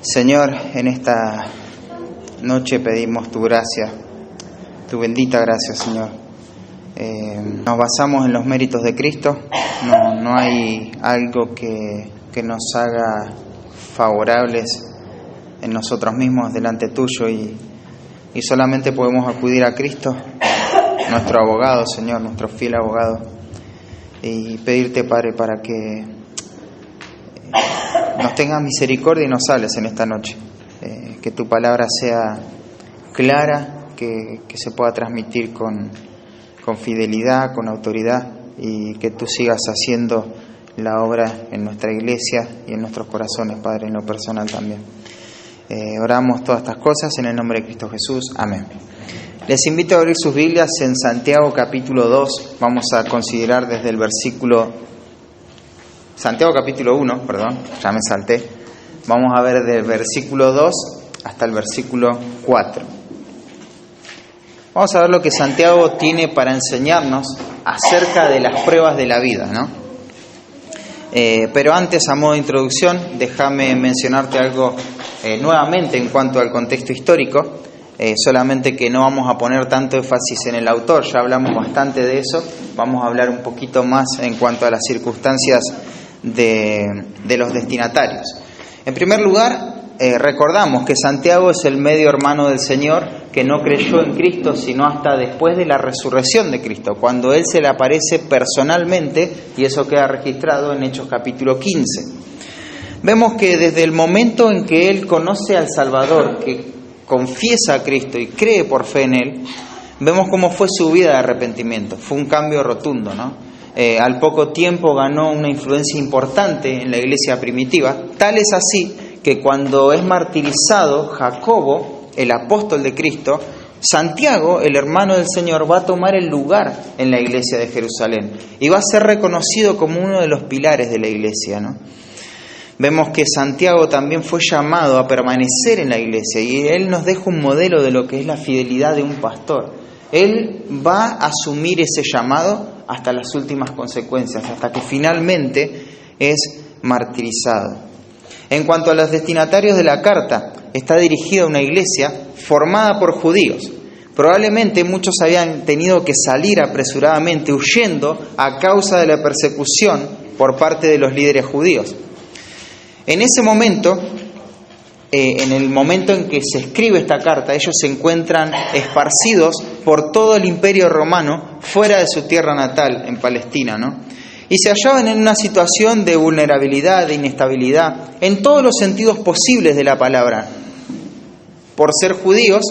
Señor, en esta noche pedimos tu gracia, tu bendita gracia, Señor. Nos basamos en los méritos de Cristo, no hay algo que nos haga favorables en nosotros mismos delante tuyo y solamente podemos acudir a Cristo, nuestro abogado, Señor, nuestro fiel abogado, y pedirte, Padre, para que nos tengas misericordia y nos hables en esta noche, que tu palabra sea clara, que se pueda transmitir con fidelidad, con autoridad, y que tú sigas haciendo la obra en nuestra iglesia y en nuestros corazones, Padre, en lo personal también. Oramos todas estas cosas en el nombre de Cristo Jesús. Amén. Les invito a abrir sus Biblias en Santiago capítulo 2. Vamos a considerar desde el Santiago capítulo 1, ya me salté. Vamos a ver del versículo 2 hasta el versículo 4. Vamos a ver lo que Santiago tiene para enseñarnos acerca de las pruebas de la vida, ¿no? Pero antes, a modo de introducción, déjame mencionarte algo nuevamente en cuanto al contexto histórico. Solamente que no vamos a poner tanto énfasis en el autor, ya hablamos bastante de eso. Vamos a hablar un poquito más en cuanto a las circunstancias de los destinatarios. En primer lugar, recordamos que Santiago es el medio hermano del Señor que no creyó en Cristo sino hasta después de la resurrección de Cristo, cuando Él se le aparece personalmente, y eso queda registrado en Hechos capítulo 15. Vemos que desde el momento en que Él conoce al Salvador, que confiesa a Cristo y cree por fe en Él, vemos cómo fue su vida de arrepentimiento. Fue un cambio rotundo, ¿no? Al poco tiempo ganó una influencia importante en la iglesia primitiva. Tal es así que cuando es martirizado Jacobo, el apóstol de Cristo, Santiago, el hermano del Señor, va a tomar el lugar en la iglesia de Jerusalén y va a ser reconocido como uno de los pilares de la iglesia, ¿no? Vemos que Santiago también fue llamado a permanecer en la iglesia y él nos deja un modelo de lo que es la fidelidad de un pastor. Él va a asumir ese llamado hasta las últimas consecuencias, hasta que finalmente es martirizado. En cuanto a los destinatarios de la carta, está dirigida a una iglesia formada por judíos. Probablemente muchos habían tenido que salir apresuradamente huyendo a causa de la persecución por parte de los líderes judíos. En ese momento, en el momento en que se escribe esta carta, ellos se encuentran esparcidos por todo el imperio romano fuera de su tierra natal, en Palestina, ¿no? Y se hallaban en una situación de vulnerabilidad, de inestabilidad, en todos los sentidos posibles de la palabra. Por ser judíos,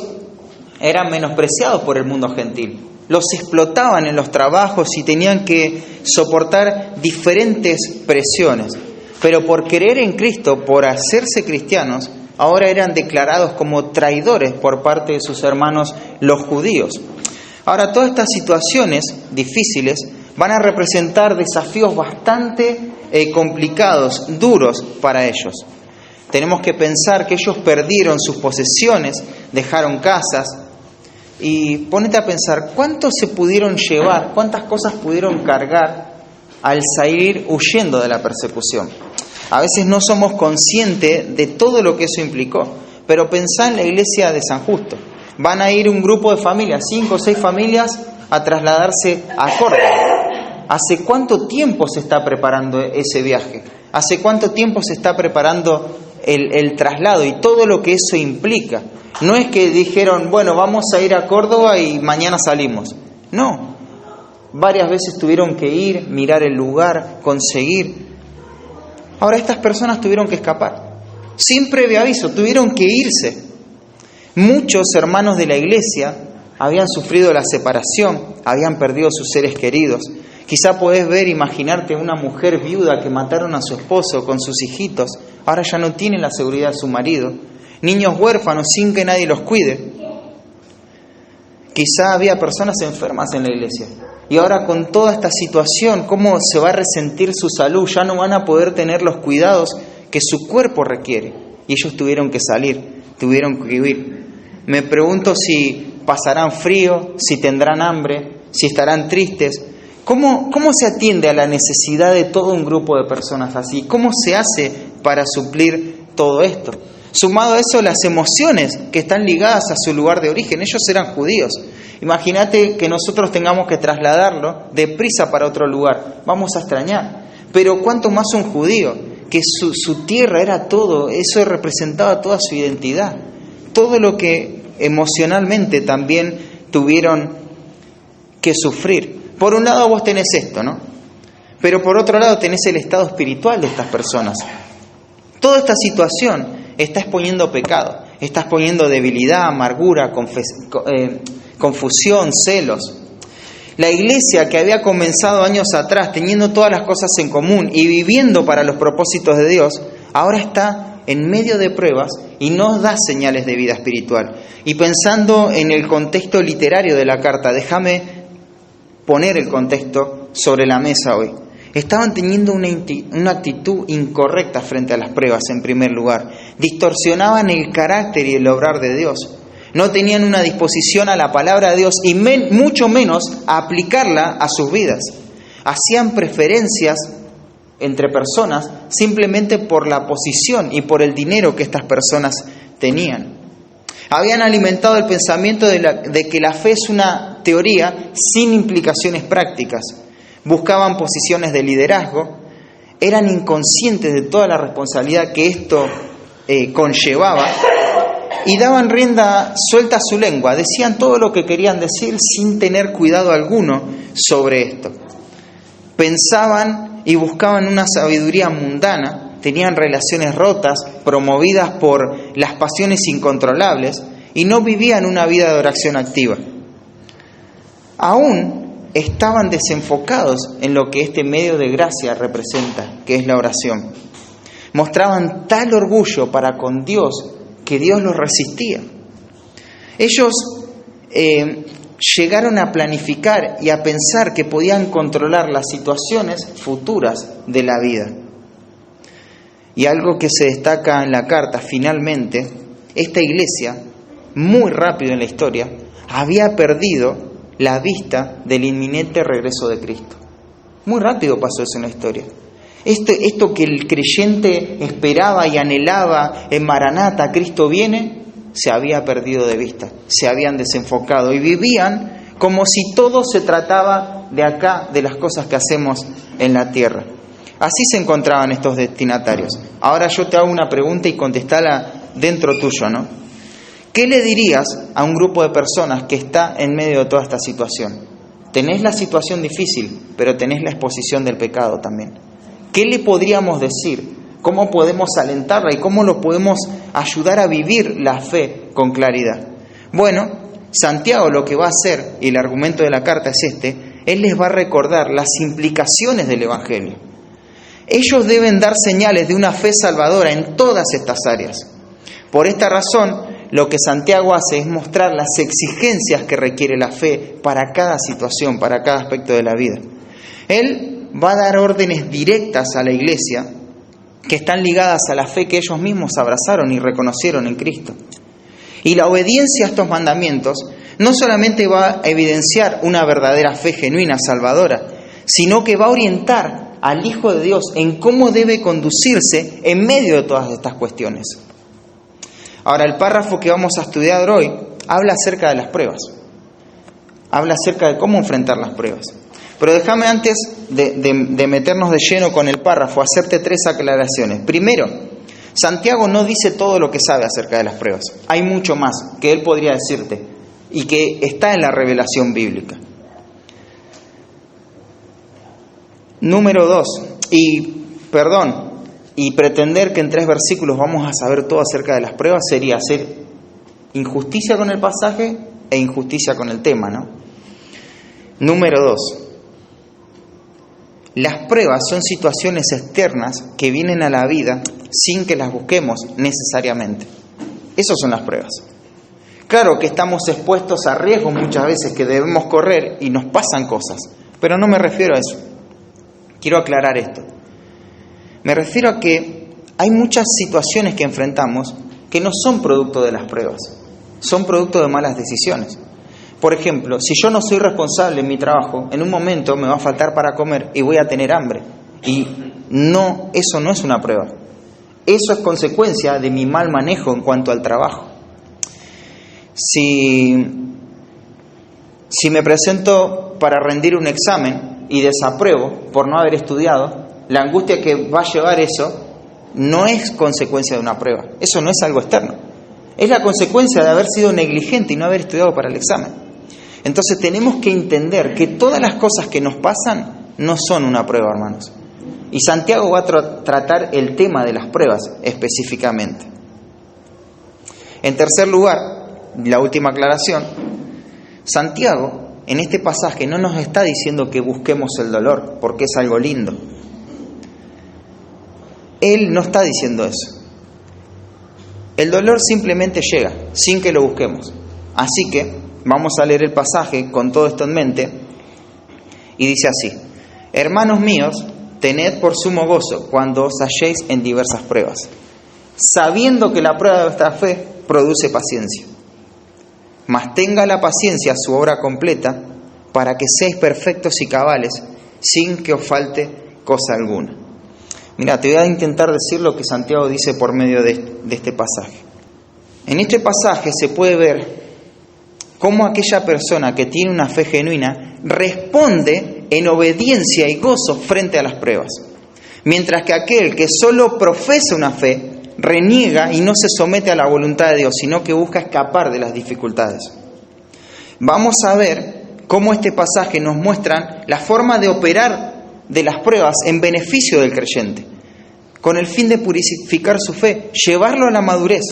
eran menospreciados por el mundo gentil. Los explotaban en los trabajos y tenían que soportar diferentes presiones. Pero por creer en Cristo, por hacerse cristianos, ahora eran declarados como traidores por parte de sus hermanos los judíos. Ahora, todas estas situaciones difíciles van a representar desafíos bastante complicados, duros para ellos. Tenemos que pensar que ellos perdieron sus posesiones, dejaron casas, y ponete a pensar cuánto se pudieron llevar, cuántas cosas pudieron cargar al salir huyendo de la persecución. A veces no somos conscientes de todo lo que eso implicó, pero pensá en la iglesia de San Justo. Van a ir un grupo de familias, 5 o 6 familias, a trasladarse a Córdoba. ¿Hace cuánto tiempo se está preparando ese viaje? ¿Hace cuánto tiempo se está preparando el traslado y todo lo que eso implica? No es que dijeron, bueno, vamos a ir a Córdoba y mañana salimos. No. Varias veces tuvieron que ir, mirar el lugar, conseguir. Ahora estas personas tuvieron que escapar. Sin previo aviso, tuvieron que irse. Muchos hermanos de la iglesia habían sufrido la separación, habían perdido sus seres queridos. Quizá podés imaginarte una mujer viuda que mataron a su esposo con sus hijitos, ahora ya no tiene la seguridad de su marido. Niños huérfanos sin que nadie los cuide. Quizá había personas enfermas en la iglesia. Y ahora con toda esta situación, ¿cómo se va a resentir su salud? Ya no van a poder tener los cuidados que su cuerpo requiere. Y ellos tuvieron que salir, tuvieron que huir. Me pregunto si pasarán frío, si tendrán hambre, si estarán tristes. ¿Cómo se atiende a la necesidad de todo un grupo de personas así? ¿Cómo se hace para suplir todo esto? Sumado a eso, las emociones que están ligadas a su lugar de origen. Ellos eran judíos. Imagínate que nosotros tengamos que trasladarlo deprisa para otro lugar. Vamos a extrañar. Pero cuánto más un judío, que su tierra era todo, eso representaba toda su identidad. Todo lo que emocionalmente también tuvieron que sufrir. Por un lado vos tenés esto, ¿no? Pero por otro lado tenés el estado espiritual de estas personas. Toda esta situación está exponiendo pecado, está exponiendo debilidad, amargura, confusión, celos. La iglesia que había comenzado años atrás teniendo todas las cosas en común y viviendo para los propósitos de Dios, ahora está en medio de pruebas y no da señales de vida espiritual. Y pensando en el contexto literario de la carta, déjame poner el contexto sobre la mesa hoy. Estaban teniendo una actitud incorrecta frente a las pruebas, en primer lugar. Distorsionaban el carácter y el obrar de Dios. No tenían una disposición a la palabra de Dios y mucho menos a aplicarla a sus vidas. Hacían preferencias entre personas simplemente por la posición y por el dinero que estas personas tenían. Habían alimentado el pensamiento de que la fe es una teoría sin implicaciones prácticas. Buscaban posiciones de liderazgo, eran inconscientes de toda la responsabilidad que esto conllevaba y daban rienda suelta a su lengua, decían todo lo que querían decir sin tener cuidado alguno sobre esto. Pensaban y buscaban una sabiduría mundana, tenían relaciones rotas, promovidas por las pasiones incontrolables y no vivían una vida de oración activa. Aún estaban desenfocados en lo que este medio de gracia representa, que es la oración. Mostraban tal orgullo para con Dios que Dios los resistía. Ellos llegaron a planificar y a pensar que podían controlar las situaciones futuras de la vida. Y algo que se destaca en la carta, finalmente, esta iglesia, muy rápido en la historia, había perdido la vista del inminente regreso de Cristo. Muy rápido pasó eso en la historia. Esto que el creyente esperaba y anhelaba en Maranata, Cristo viene, se había perdido de vista, se habían desenfocado y vivían como si todo se trataba de acá, de las cosas que hacemos en la tierra. Así se encontraban estos destinatarios. Ahora yo te hago una pregunta y contestala dentro tuyo, ¿no? ¿Qué le dirías a un grupo de personas que está en medio de toda esta situación? Tenés la situación difícil, pero tenés la exposición del pecado también. ¿Qué le podríamos decir? ¿Cómo podemos alentarla y cómo lo podemos ayudar a vivir la fe con claridad? Bueno, Santiago lo que va a hacer, y el argumento de la carta es él les va a recordar las implicaciones del Evangelio. Ellos deben dar señales de una fe salvadora en todas estas áreas. Por esta razón, lo que Santiago hace es mostrar las exigencias que requiere la fe para cada situación, para cada aspecto de la vida. Él va a dar órdenes directas a la iglesia que están ligadas a la fe que ellos mismos abrazaron y reconocieron en Cristo. Y la obediencia a estos mandamientos no solamente va a evidenciar una verdadera fe genuina, salvadora, sino que va a orientar al Hijo de Dios en cómo debe conducirse en medio de todas estas cuestiones. Ahora, el párrafo que vamos a estudiar hoy habla acerca de las pruebas. Habla acerca de cómo enfrentar las pruebas. Pero déjame antes de meternos de lleno con el párrafo, hacerte 3 aclaraciones. Primero, Santiago no dice todo lo que sabe acerca de las pruebas. Hay mucho más que él podría decirte y que está en la revelación bíblica. Número 2, y pretender que en 3 versículos vamos a saber todo acerca de las pruebas sería hacer injusticia con el pasaje e injusticia con el tema, ¿no? Número 2. Las pruebas son situaciones externas que vienen a la vida sin que las busquemos necesariamente. Esas son las pruebas. Claro que estamos expuestos a riesgos muchas veces que debemos correr y nos pasan cosas, pero no me refiero a eso. Quiero aclarar esto. Me refiero a que hay muchas situaciones que enfrentamos que no son producto de las pruebas, son producto de malas decisiones. Por ejemplo, si yo no soy responsable en mi trabajo, en un momento me va a faltar para comer y voy a tener hambre. Y no, eso no es una prueba. Eso es consecuencia de mi mal manejo en cuanto al trabajo. Si me presento para rendir un examen y desapruebo por no haber estudiado, la angustia que va a llevar eso no es consecuencia de una prueba. Eso no es algo externo. Es la consecuencia de haber sido negligente y no haber estudiado para el examen. Entonces tenemos que entender que todas las cosas que nos pasan no son una prueba, hermanos. Y Santiago va a tratar el tema de las pruebas específicamente. En tercer lugar, la última aclaración, Santiago en este pasaje no nos está diciendo que busquemos el dolor, porque es algo lindo. Él no está diciendo eso. El dolor simplemente llega, sin que lo busquemos. Así que vamos a leer el pasaje con todo esto en mente. Y dice así: hermanos míos, tened por sumo gozo cuando os halléis en diversas pruebas, sabiendo que la prueba de vuestra fe produce paciencia. Mas tenga la paciencia su obra completa, para que seáis perfectos y cabales, sin que os falte cosa alguna. Mira, te voy a intentar decir lo que Santiago dice por medio de este pasaje. En este pasaje se puede ver cómo aquella persona que tiene una fe genuina responde en obediencia y gozo frente a las pruebas, mientras que aquel que solo profesa una fe reniega y no se somete a la voluntad de Dios, sino que busca escapar de las dificultades. Vamos a ver cómo este pasaje nos muestra la forma de operar de las pruebas en beneficio del creyente, con el fin de purificar su fe, llevarlo a la madurez.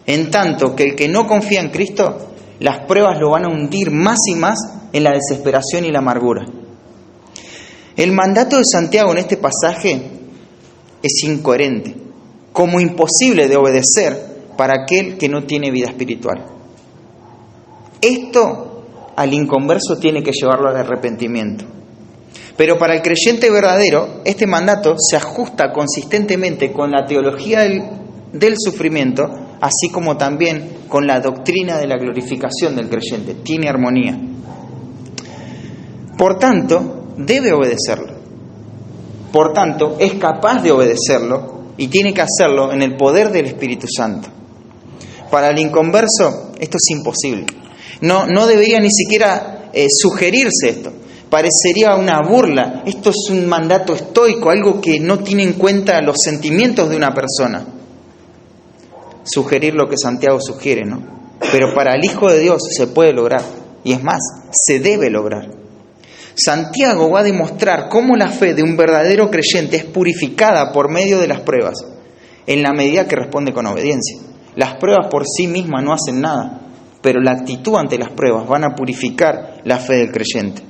En tanto que el que no confía en Cristo, las pruebas lo van a hundir más y más en la desesperación y la amargura. El mandato de Santiago en este pasaje es incoherente, como imposible de obedecer para aquel que no tiene vida espiritual. Esto al inconverso tiene que llevarlo al arrepentimiento. Pero para el creyente verdadero, este mandato se ajusta consistentemente con la teología del sufrimiento, así como también con la doctrina de la glorificación del creyente. Tiene armonía. Por tanto, debe obedecerlo. Por tanto, es capaz de obedecerlo y tiene que hacerlo en el poder del Espíritu Santo. Para el inconverso, esto es imposible. No debería ni siquiera sugerirse esto. Parecería una burla. Esto es un mandato estoico, algo que no tiene en cuenta los sentimientos de una persona. Sugerir lo que Santiago sugiere, ¿no? Pero para el Hijo de Dios se puede lograr. Y es más, se debe lograr. Santiago va a demostrar cómo la fe de un verdadero creyente es purificada por medio de las pruebas, en la medida que responde con obediencia. Las pruebas por sí mismas no hacen nada, pero la actitud ante las pruebas van a purificar la fe del creyente.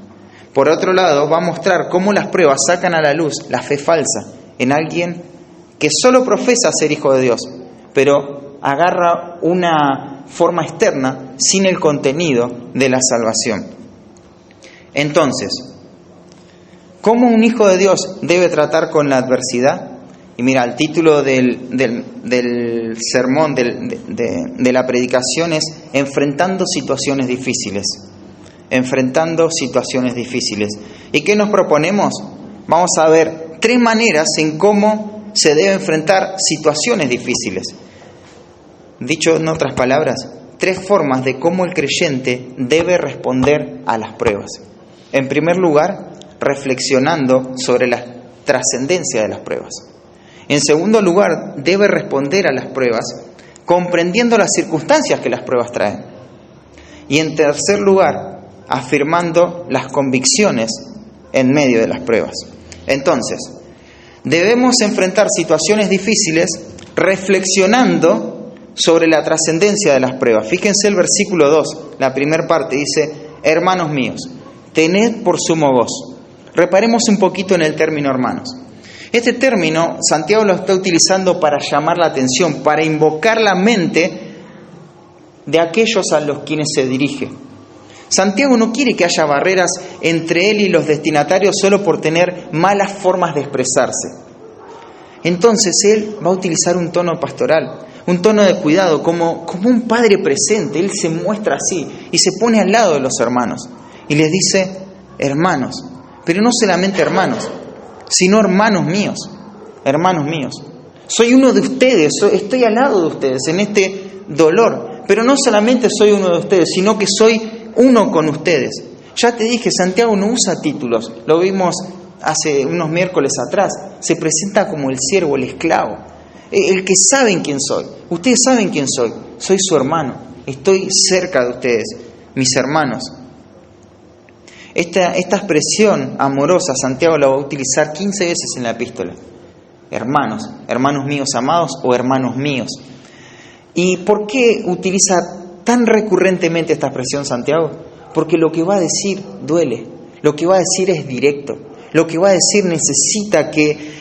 Por otro lado, va a mostrar cómo las pruebas sacan a la luz la fe falsa en alguien que solo profesa ser hijo de Dios, pero agarra una forma externa sin el contenido de la salvación. Entonces, ¿cómo un hijo de Dios debe tratar con la adversidad? Y mira, el título del sermón, de la predicación es Enfrentando situaciones difíciles. Enfrentando situaciones difíciles. ¿Y qué nos proponemos? Vamos a ver 3 maneras en cómo se debe enfrentar situaciones difíciles. Dicho en otras palabras, 3 formas de cómo el creyente debe responder a las pruebas. En primer lugar, reflexionando sobre la trascendencia de las pruebas. En segundo lugar, debe responder a las pruebas comprendiendo las circunstancias que las pruebas traen. Y en tercer lugar, afirmando las convicciones en medio de las pruebas. Entonces, debemos enfrentar situaciones difíciles reflexionando sobre la trascendencia de las pruebas. Fíjense el versículo 2, la primera parte, dice: hermanos míos, tened por sumo gozo. Reparemos un poquito en el término hermanos. Este término Santiago lo está utilizando para llamar la atención, para invocar la mente de aquellos a los quienes se dirige. Santiago no quiere que haya barreras entre él y los destinatarios solo por tener malas formas de expresarse. Entonces él va a utilizar un tono pastoral, un tono de cuidado, como un padre presente. Él se muestra así y se pone al lado de los hermanos y les dice: hermanos, pero no solamente hermanos, sino hermanos míos. Soy uno de ustedes, estoy al lado de ustedes en este dolor. Pero no solamente soy uno de ustedes, sino que soy uno con ustedes. Ya te dije, Santiago no usa títulos. Lo vimos hace unos miércoles atrás. Se presenta como el siervo, el esclavo. El que saben quién soy. Ustedes saben quién soy. Soy su hermano. Estoy cerca de ustedes, mis hermanos. Esta expresión amorosa Santiago la va a utilizar 15 veces en la epístola. Hermanos, hermanos míos amados o hermanos míos. ¿Y por qué utiliza tan recurrentemente esta expresión Santiago? Porque lo que va a decir duele, lo que va a decir es directo, lo que va a decir necesita que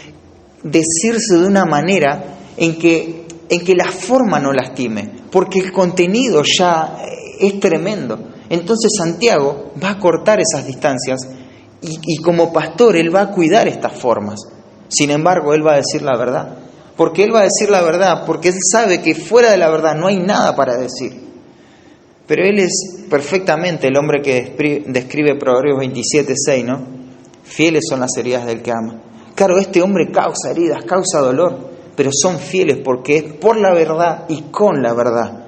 decirse de una manera en que la forma no lastime, porque el contenido ya es tremendo. Entonces Santiago va a cortar esas distancias y como pastor él va a cuidar estas formas. Sin embargo, él va a decir la verdad. Porque él va a decir la verdad, porque él sabe que fuera de la verdad no hay nada para decir. Pero él es perfectamente el hombre que describe Proverbios 27:6, ¿no? Fieles son las heridas del que ama. Claro, este hombre causa heridas, causa dolor, pero son fieles porque es por la verdad y con la verdad.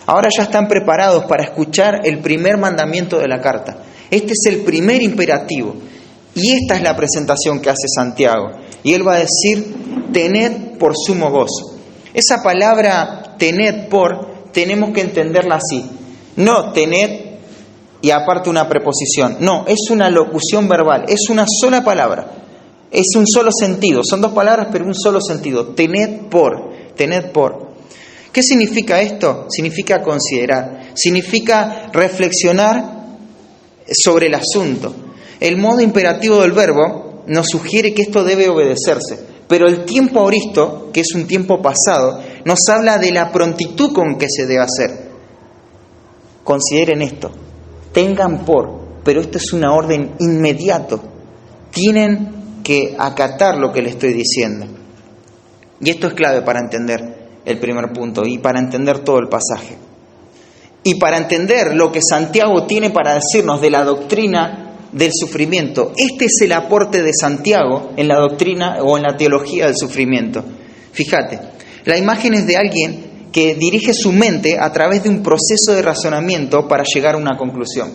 Ahora ya están preparados para escuchar el primer mandamiento de la carta. Este es el primer imperativo. Y esta es la presentación que hace Santiago. Y él va a decir, tened por sumo gozo. Esa palabra tened por, tenemos que entenderla así. No tened y aparte una preposición. No, es una locución verbal, es una sola palabra. Es un solo sentido. Son dos palabras, pero un solo sentido. Tened por, tened por. ¿Qué significa esto? Significa considerar. Significa reflexionar sobre el asunto. El modo imperativo del verbo nos sugiere que esto debe obedecerse, pero el tiempo aoristo, que es un tiempo pasado, nos habla de la prontitud con que se debe hacer. Consideren esto, tengan por, pero esto es una orden inmediato. Tienen que acatar lo que le estoy diciendo. Y esto es clave para entender el primer punto y para entender todo el pasaje. Y para entender lo que Santiago tiene para decirnos de la doctrina del sufrimiento. Este es el aporte de Santiago en la doctrina o en la teología del sufrimiento. Fíjate, la imagen es de alguien que dirige su mente a través de un proceso de razonamiento para llegar a una conclusión.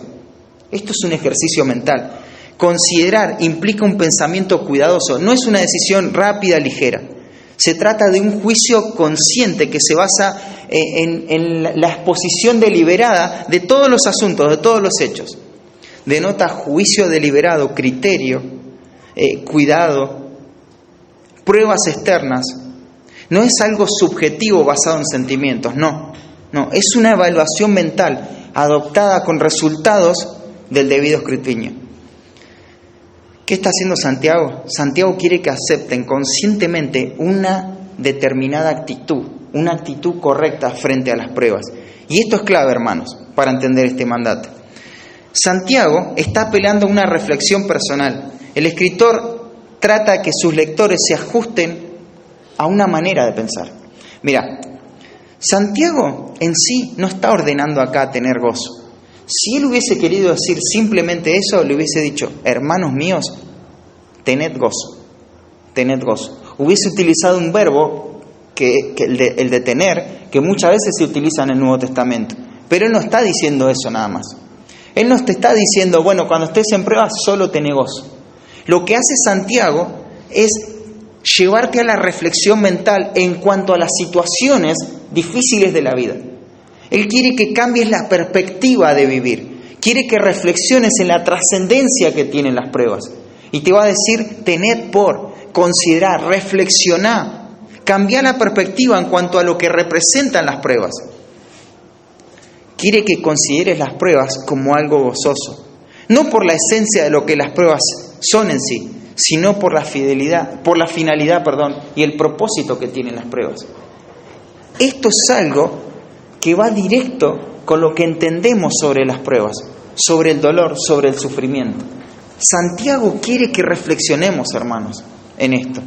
Esto es un ejercicio mental. Considerar implica un pensamiento cuidadoso, no es una decisión rápida, ligera. Se trata de un juicio consciente que se basa en la exposición deliberada de todos los asuntos, de todos los hechos. Denota juicio deliberado, criterio, cuidado, pruebas externas. No es algo subjetivo basado en sentimientos, no, es una evaluación mental adoptada con resultados del debido escrutinio. ¿Qué está haciendo Santiago? Santiago quiere que acepten conscientemente una determinada actitud, una actitud correcta frente a las pruebas. Y esto es clave, hermanos, para entender este mandato. Santiago está apelando a una reflexión personal. El escritor trata que sus lectores se ajusten a una manera de pensar. Mira, Santiago en sí no está ordenando acá tener gozo. Si él hubiese querido decir simplemente eso, le hubiese dicho, hermanos míos, tened gozo, tened gozo. Hubiese utilizado un verbo, el de tener, que muchas veces se utiliza en el Nuevo Testamento. Pero él no está diciendo eso nada más. Él no te está diciendo, bueno, cuando estés en pruebas solo tenés gozo. Lo que hace Santiago es llevarte a la reflexión mental en cuanto a las situaciones difíciles de la vida. Él quiere que cambies la perspectiva de vivir. Quiere que reflexiones en la trascendencia que tienen las pruebas. Y te va a decir, tened por, considerar, reflexionar, cambiar la perspectiva en cuanto a lo que representan las pruebas. Quiere que consideres las pruebas como algo gozoso. No por la esencia de lo que las pruebas son en sí, sino por la finalidad, y el propósito que tienen las pruebas. Esto es algo que va directo con lo que entendemos sobre las pruebas, sobre el dolor, sobre el sufrimiento. Santiago quiere que reflexionemos, hermanos, en esto.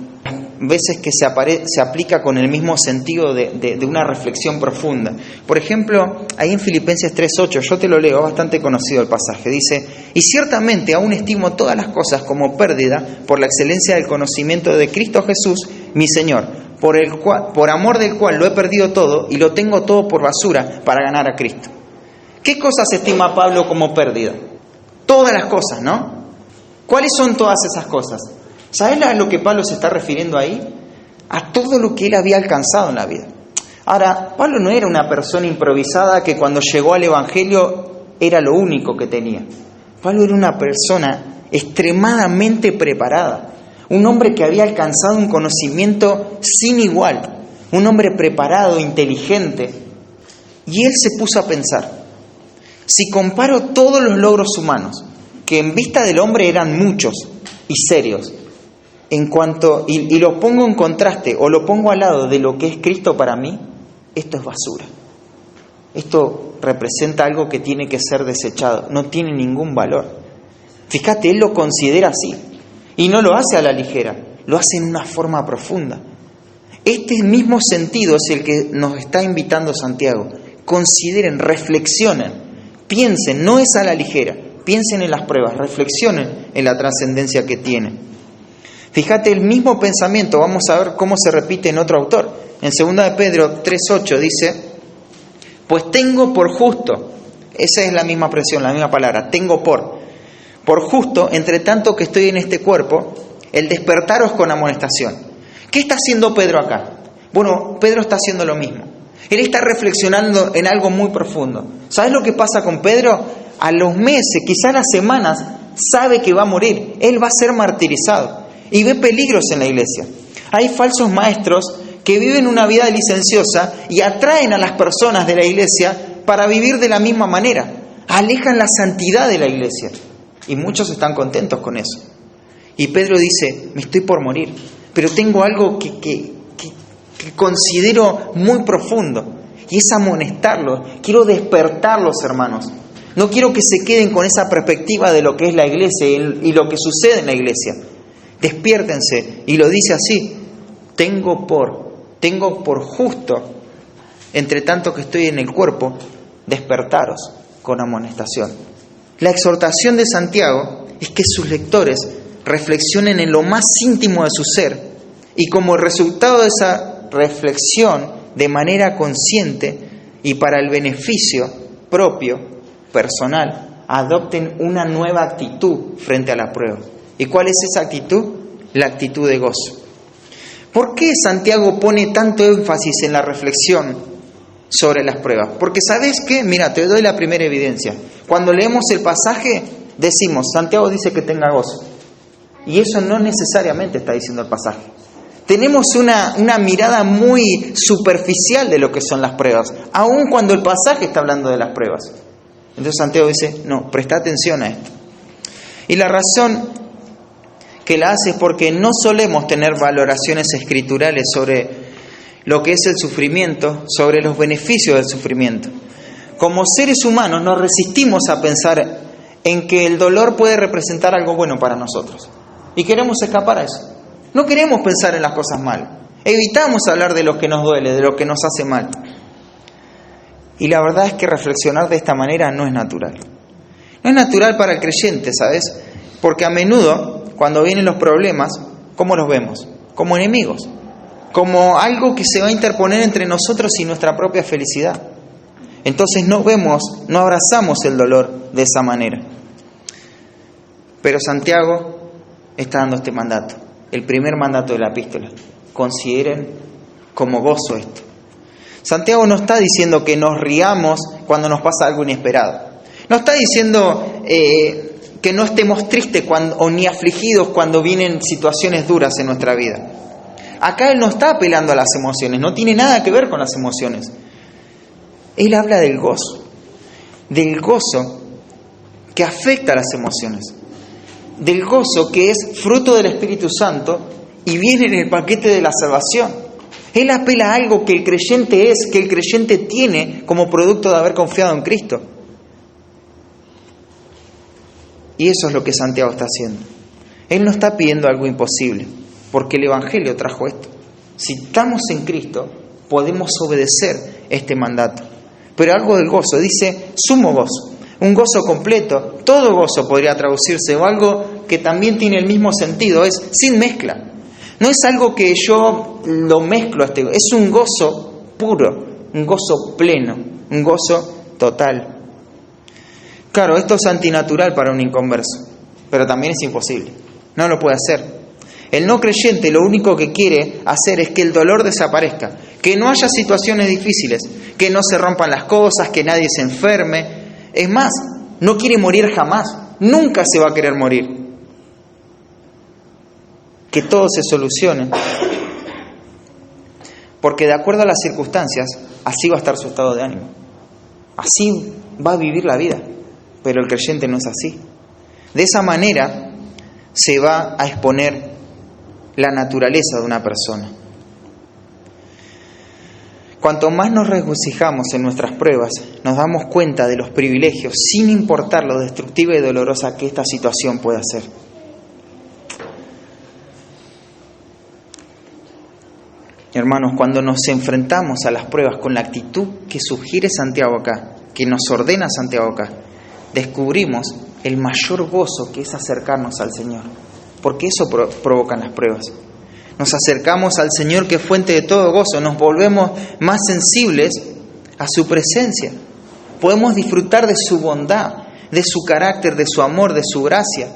Veces que se aplica con el mismo sentido de una reflexión profunda. Por ejemplo, ahí en Filipenses 3:8, yo te lo leo, es bastante conocido el pasaje. Dice, y ciertamente aún estimo todas las cosas como pérdida por la excelencia del conocimiento de Cristo Jesús, mi Señor, por amor del cual lo he perdido todo y lo tengo todo por basura para ganar a Cristo. ¿Qué cosas estima Pablo como pérdida? Todas las cosas, ¿no? ¿Cuáles son todas esas cosas? ¿Sabes a lo que Pablo se está refiriendo ahí? A todo lo que él había alcanzado en la vida. Ahora, Pablo no era una persona improvisada que cuando llegó al Evangelio era lo único que tenía. Pablo era una persona extremadamente preparada. Un hombre que había alcanzado un conocimiento sin igual. Un hombre preparado, inteligente. Y él se puso a pensar, si comparo todos los logros humanos, que en vista del hombre eran muchos y serios, y lo pongo en contraste o lo pongo al lado de lo que es Cristo para mí, esto es basura. Esto representa algo que tiene que ser desechado, no tiene ningún valor. Fíjate, él lo considera así y no lo hace a la ligera, lo hace en una forma profunda. Este mismo sentido es el que nos está invitando Santiago. Consideren, reflexionen, piensen, no es a la ligera, piensen en las pruebas, reflexionen en la trascendencia que tienen. Fíjate, el mismo pensamiento, vamos a ver cómo se repite en otro autor. En 2 de Pedro 3:8 dice, pues tengo por justo, esa es la misma expresión, la misma palabra, tengo por justo, entre tanto que estoy en este cuerpo, el despertaros con amonestación. ¿Qué está haciendo Pedro acá? Bueno, Pedro está haciendo lo mismo. Él está reflexionando en algo muy profundo. ¿Sabes lo que pasa con Pedro? A los meses, quizás a las semanas, sabe que va a morir. Él va a ser martirizado. Y ve peligros en la iglesia. Hay falsos maestros que viven una vida licenciosa y atraen a las personas de la iglesia para vivir de la misma manera. Alejan la santidad de la iglesia. Y muchos están contentos con eso. Y Pedro dice, me estoy por morir, pero tengo algo que considero muy profundo. Y es amonestarlos. Quiero despertarlos, hermanos. No quiero que se queden con esa perspectiva de lo que es la iglesia y lo que sucede en la iglesia. Despiértense. Y lo dice así, tengo por justo, entre tanto que estoy en el cuerpo, despertaros con amonestación. La exhortación de Santiago es que sus lectores reflexionen en lo más íntimo de su ser y como resultado de esa reflexión de manera consciente y para el beneficio propio, personal, adopten una nueva actitud frente a la prueba. ¿Y cuál es esa actitud? La actitud de gozo. ¿Por qué Santiago pone tanto énfasis en la reflexión sobre las pruebas? Porque ¿sabes qué? Mira, te doy la primera evidencia. Cuando leemos el pasaje, decimos, Santiago dice que tenga gozo. Y eso no necesariamente está diciendo el pasaje. Tenemos una mirada muy superficial de lo que son las pruebas, aun cuando el pasaje está hablando de las pruebas. Entonces Santiago dice, no, presta atención a esto. Y la razón que la hace es porque no solemos tener valoraciones escriturales sobre lo que es el sufrimiento, sobre los beneficios del sufrimiento. Como seres humanos nos resistimos a pensar en que el dolor puede representar algo bueno para nosotros. Y queremos escapar a eso. No queremos pensar en las cosas malas. Evitamos hablar de lo que nos duele, de lo que nos hace mal. Y la verdad es que reflexionar de esta manera no es natural. No es natural para el creyente, ¿sabes? Porque a menudo, cuando vienen los problemas, ¿cómo los vemos? Como enemigos. Como algo que se va a interponer entre nosotros y nuestra propia felicidad. Entonces no abrazamos el dolor de esa manera. Pero Santiago está dando este mandato. El primer mandato de la epístola. Consideren como gozo esto. Santiago no está diciendo que nos riamos cuando nos pasa algo inesperado. No está diciendo que no estemos tristes o ni afligidos cuando vienen situaciones duras en nuestra vida. Acá él no está apelando a las emociones, no tiene nada que ver con las emociones. Él habla del gozo que afecta a las emociones, del gozo que es fruto del Espíritu Santo y viene en el paquete de la salvación. Él apela a algo que el creyente tiene como producto de haber confiado en Cristo. Y eso es lo que Santiago está haciendo. Él no está pidiendo algo imposible, porque el Evangelio trajo esto. Si estamos en Cristo, podemos obedecer este mandato. Pero algo del gozo, dice sumo gozo, un gozo completo, todo gozo podría traducirse, o algo que también tiene el mismo sentido, es sin mezcla. No es algo que yo lo mezclo a este gozo. Es un gozo puro, un gozo pleno, un gozo total. Claro, esto es antinatural para un inconverso, pero también es imposible. No lo puede hacer. El no creyente lo único que quiere hacer es que el dolor desaparezca, que no haya situaciones difíciles, que no se rompan las cosas, que nadie se enferme. Es más, no quiere morir jamás, nunca se va a querer morir. Que todo se solucione. Porque de acuerdo a las circunstancias, así va a estar su estado de ánimo. Así va a vivir la vida. Pero el creyente no es así. De esa manera se va a exponer la naturaleza de una persona. Cuanto más nos regocijamos en nuestras pruebas, nos damos cuenta de los privilegios, sin importar lo destructiva y dolorosa que esta situación pueda ser. Hermanos, cuando nos enfrentamos a las pruebas con la actitud que sugiere Santiago acá, que nos ordena Santiago acá, descubrimos el mayor gozo que es acercarnos al Señor, porque eso provocan las pruebas. Nos acercamos al Señor, que es fuente de todo gozo, nos volvemos más sensibles a su presencia. Podemos disfrutar de su bondad, de su carácter, de su amor, de su gracia.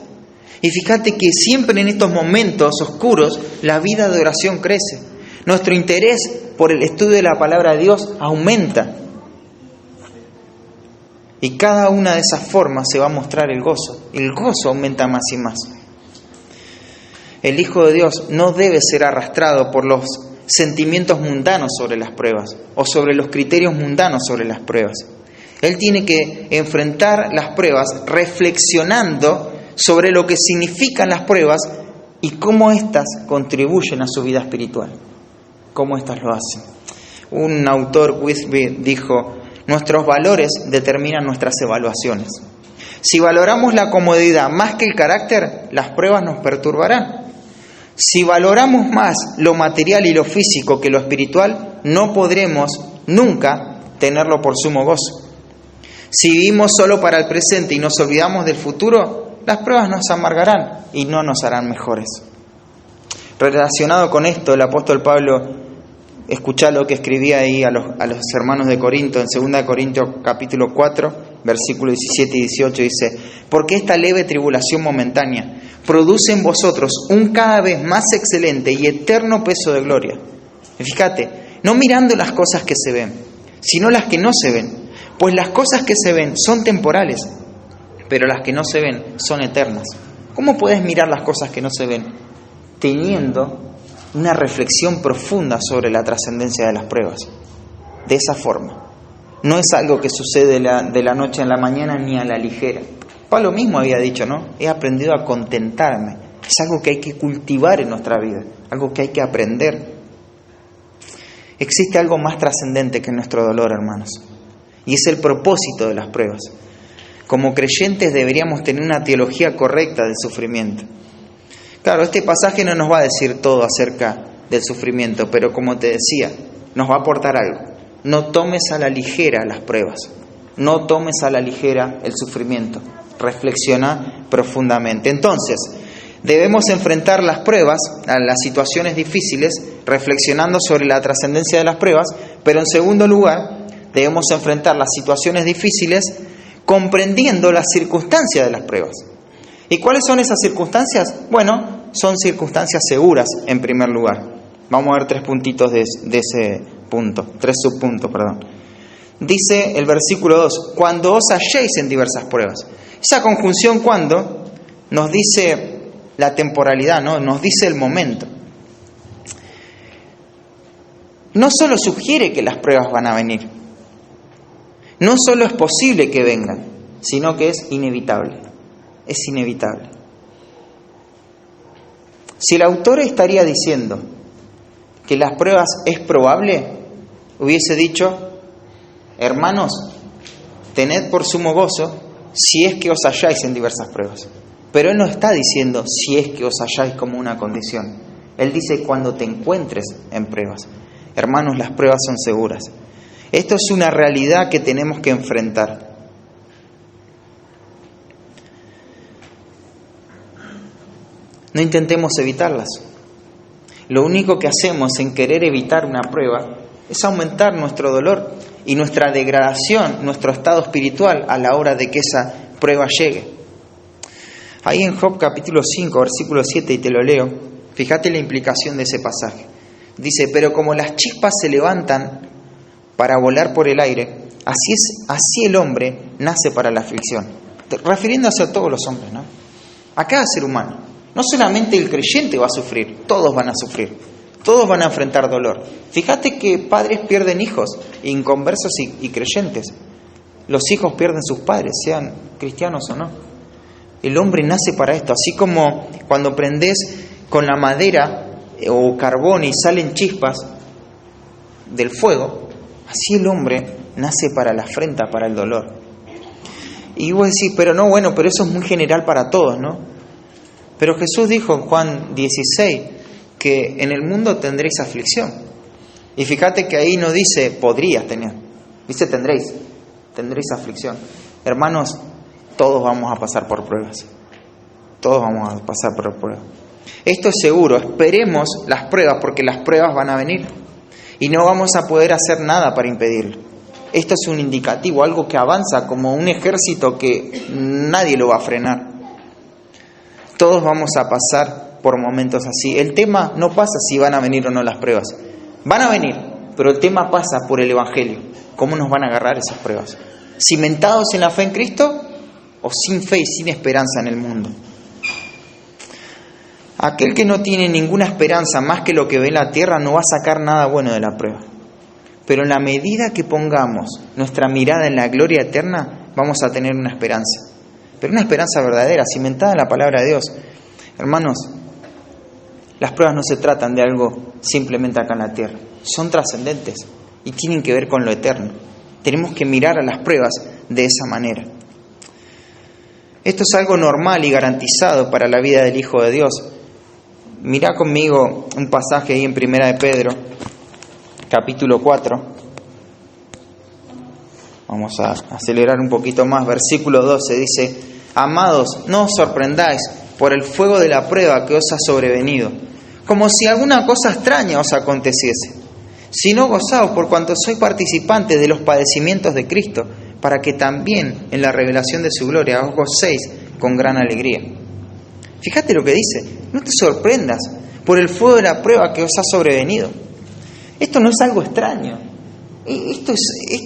Y fíjate que siempre en estos momentos oscuros la vida de oración crece. Nuestro interés por el estudio de la palabra de Dios aumenta. Y cada una de esas formas se va a mostrar el gozo. El gozo aumenta más y más. El Hijo de Dios no debe ser arrastrado por los sentimientos mundanos sobre las pruebas o sobre los criterios mundanos sobre las pruebas. Él tiene que enfrentar las pruebas reflexionando sobre lo que significan las pruebas y cómo éstas contribuyen a su vida espiritual. Cómo éstas lo hacen. Un autor, Whitby, dijo: nuestros valores determinan nuestras evaluaciones. Si valoramos la comodidad más que el carácter, las pruebas nos perturbarán. Si valoramos más lo material y lo físico que lo espiritual, no podremos nunca tenerlo por sumo gozo. Si vivimos solo para el presente y nos olvidamos del futuro, las pruebas nos amargarán y no nos harán mejores. Relacionado con esto, el apóstol Pablo, escuchá lo que escribía ahí a los hermanos de Corinto, en 2 Corintios capítulo 4, versículos 17 y 18, dice: porque esta leve tribulación momentánea produce en vosotros un cada vez más excelente y eterno peso de gloria. Y fíjate, no mirando las cosas que se ven, sino las que no se ven, pues las cosas que se ven son temporales, pero las que no se ven son eternas. ¿Cómo puedes mirar las cosas que no se ven? Teniendo una reflexión profunda sobre la trascendencia de las pruebas. De esa forma. No es algo que sucede de la noche a la mañana ni a la ligera. Pablo mismo había dicho, ¿no? He aprendido a contentarme. Es algo que hay que cultivar en nuestra vida, algo que hay que aprender. Existe algo más trascendente que nuestro dolor, hermanos, y es el propósito de las pruebas. Como creyentes deberíamos tener una teología correcta del sufrimiento. Claro, este pasaje no nos va a decir todo acerca del sufrimiento, pero como te decía, nos va a aportar algo. No tomes a la ligera las pruebas, no tomes a la ligera el sufrimiento. Reflexiona profundamente. Entonces, debemos enfrentar las pruebas, a las situaciones difíciles, reflexionando sobre la trascendencia de las pruebas, pero en segundo lugar, debemos enfrentar las situaciones difíciles comprendiendo las circunstancias de las pruebas. ¿Y cuáles son esas circunstancias? Bueno, son circunstancias seguras en primer lugar. Vamos a ver 3 puntitos de ese punto, 3 subpuntos, perdón. Dice el versículo 2, cuando os halléis en diversas pruebas. Esa conjunción cuando nos dice la temporalidad, ¿no? Nos dice el momento. No solo sugiere que las pruebas van a venir, no solo es posible que vengan, sino que es inevitable. Es inevitable. Si el autor estaría diciendo que las pruebas es probable, hubiese dicho: hermanos, tened por sumo gozo si es que os halláis en diversas pruebas. Pero él no está diciendo si es que os halláis como una condición. Él dice cuando te encuentres en pruebas. Hermanos, las pruebas son seguras. Esto es una realidad que tenemos que enfrentar. No intentemos evitarlas. Lo único que hacemos en querer evitar una prueba es aumentar nuestro dolor y nuestra degradación, nuestro estado espiritual a la hora de que esa prueba llegue. Ahí en Job capítulo 5, versículo 7, y te lo leo, fíjate la implicación de ese pasaje. Dice, pero como las chispas se levantan para volar por el aire, así el hombre nace para la aflicción. Refiriéndose a todos los hombres, ¿no? A cada ser humano. No solamente el creyente va a sufrir, todos van a sufrir. Todos van a enfrentar dolor. Fíjate que padres pierden hijos, inconversos y creyentes. Los hijos pierden sus padres, sean cristianos o no. El hombre nace para esto. Así como cuando prendes con la madera o carbón y salen chispas del fuego, así el hombre nace para la afrenta, para el dolor. Y vos decís, pero eso es muy general para todos, ¿no? Pero Jesús dijo en Juan 16 que en el mundo tendréis aflicción. Y fíjate que ahí no dice podrías tener, dice tendréis aflicción. Hermanos, todos vamos a pasar por pruebas. Todos vamos a pasar por pruebas. Esto es seguro, esperemos las pruebas porque las pruebas van a venir. Y no vamos a poder hacer nada para impedirlo. Esto es un indicativo, algo que avanza como un ejército que nadie lo va a frenar. Todos vamos a pasar por momentos así. El tema no pasa si van a venir o no las pruebas. Van a venir, pero el tema pasa por el Evangelio. ¿Cómo nos van a agarrar esas pruebas? ¿Cimentados en la fe en Cristo o sin fe y sin esperanza en el mundo? Aquel que no tiene ninguna esperanza más que lo que ve en la tierra no va a sacar nada bueno de la prueba. Pero en la medida que pongamos nuestra mirada en la gloria eterna, vamos a tener una esperanza. Pero una esperanza verdadera, cimentada en la palabra de Dios. Hermanos, las pruebas no se tratan de algo simplemente acá en la tierra. Son trascendentes y tienen que ver con lo eterno. Tenemos que mirar a las pruebas de esa manera. Esto es algo normal y garantizado para la vida del Hijo de Dios. Mirá conmigo un pasaje ahí en 1 de Pedro, capítulo 4. Vamos a acelerar un poquito más. Versículo 12 dice: amados, no os sorprendáis por el fuego de la prueba que os ha sobrevenido, como si alguna cosa extraña os aconteciese, sino gozaos por cuanto sois participantes de los padecimientos de Cristo, para que también en la revelación de su gloria os gocéis con gran alegría. Fíjate lo que dice: no te sorprendas por el fuego de la prueba que os ha sobrevenido. Esto no es algo extraño. Esto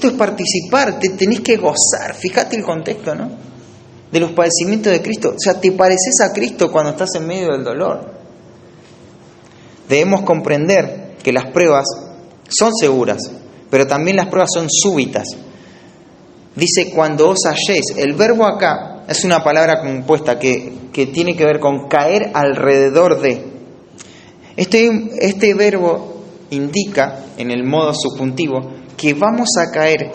es participar, te tenés que gozar. Fíjate el contexto, ¿no? De los padecimientos de Cristo. O sea, te pareces a Cristo cuando estás en medio del dolor. Debemos comprender que las pruebas son seguras, pero también las pruebas son súbitas. Dice cuando os halléis. El verbo acá es una palabra compuesta que tiene que ver con caer alrededor de. Este verbo indica, en el modo subjuntivo, que vamos a caer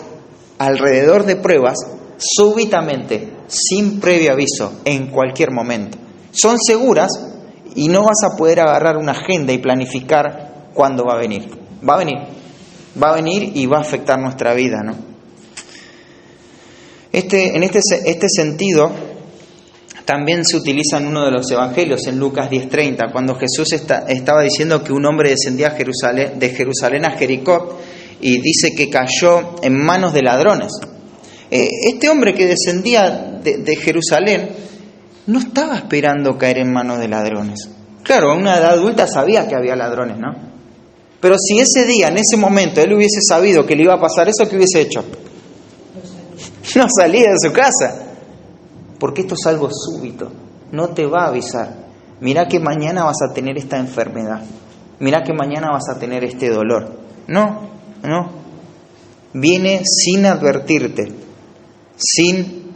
alrededor de pruebas súbitamente, sin previo aviso, en cualquier momento. Son seguras y no vas a poder agarrar una agenda y planificar cuándo va a venir. Va a venir y va a afectar nuestra vida, ¿no? En este sentido, también se utiliza en uno de los evangelios, en Lucas 10:30, cuando Jesús estaba diciendo que un hombre descendía de Jerusalén a Jericó y dice que cayó en manos de ladrones. Este hombre que descendía de Jerusalén no estaba esperando caer en manos de ladrones. Claro, a una edad adulta sabía que había ladrones, ¿no? Pero si ese día, en ese momento, él hubiese sabido que le iba a pasar eso, ¿qué hubiese hecho? No salía de su casa. Porque esto es algo súbito, no te va a avisar. Mirá que mañana vas a tener esta enfermedad, mirá que mañana vas a tener este dolor. No. Viene sin advertirte, sin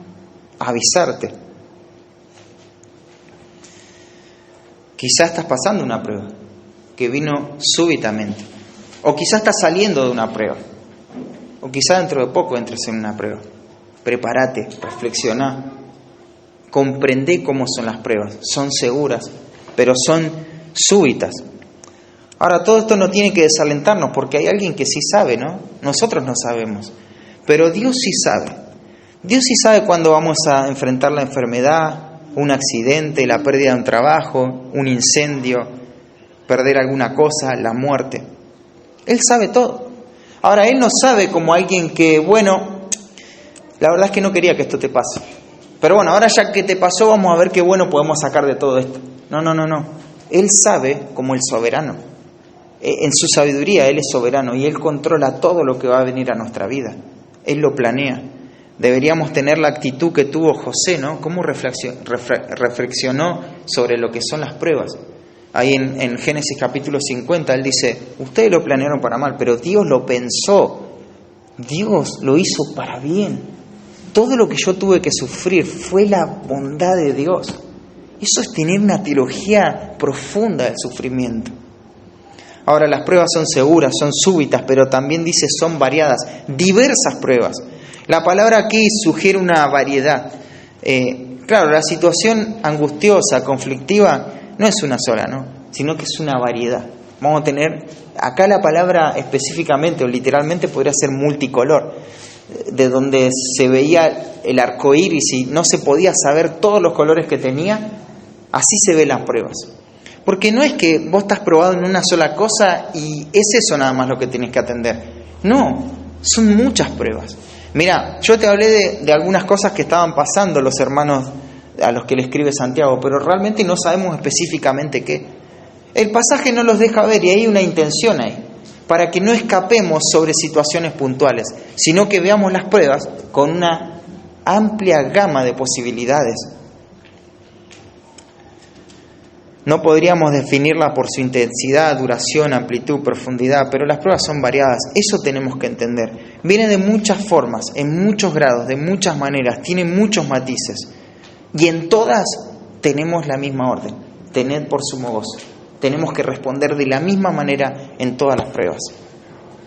avisarte. Quizás estás pasando una prueba que vino súbitamente, o quizás estás saliendo de una prueba, o quizás dentro de poco entres en una prueba. Prepárate, reflexioná. Comprende cómo son las pruebas. Son seguras, pero son súbitas. Ahora, todo esto no tiene que desalentarnos porque hay alguien que sí sabe, ¿no? Nosotros no sabemos, pero Dios sí sabe. Dios sí sabe cuándo vamos a enfrentar la enfermedad, un accidente, la pérdida de un trabajo, un incendio, perder alguna cosa, la muerte. Él sabe todo. Ahora, Él no sabe como alguien que, bueno, la verdad es que no quería que esto te pase. Pero bueno, ahora ya que te pasó, vamos a ver qué bueno podemos sacar de todo esto. No. Él sabe como el soberano. En su sabiduría Él es soberano y Él controla todo lo que va a venir a nuestra vida. Él lo planea. Deberíamos tener la actitud que tuvo José, ¿no? Cómo reflexionó sobre lo que son las pruebas. Ahí en Génesis capítulo 50 él dice, ustedes lo planearon para mal, pero Dios lo pensó. Dios lo hizo para bien. Todo lo que yo tuve que sufrir fue la bondad de Dios. Eso es tener una teología profunda del sufrimiento. Ahora, las pruebas son seguras, son súbitas, pero también dice son variadas, diversas pruebas. La palabra aquí sugiere una variedad. Claro, la situación angustiosa, conflictiva, no es una sola, ¿no? Sino que es una variedad. Vamos a tener, acá la palabra específicamente o literalmente podría ser multicolor, de donde se veía el arco iris y no se podía saber todos los colores que tenía, así se ven las pruebas. Porque no es que vos estás probado en una sola cosa y es eso nada más lo que tenés que atender. No, son muchas pruebas. Mirá, yo te hablé de algunas cosas que estaban pasando los hermanos a los que le escribe Santiago, pero realmente no sabemos específicamente qué. El pasaje no los deja ver y hay una intención ahí, para que no escapemos sobre situaciones puntuales, sino que veamos las pruebas con una amplia gama de posibilidades. No podríamos definirla por su intensidad, duración, amplitud, profundidad, pero las pruebas son variadas. Eso tenemos que entender. Viene de muchas formas, en muchos grados, de muchas maneras, tiene muchos matices. Y en todas tenemos la misma orden. Tened por sumo gozo. Tenemos que responder de la misma manera en todas las pruebas.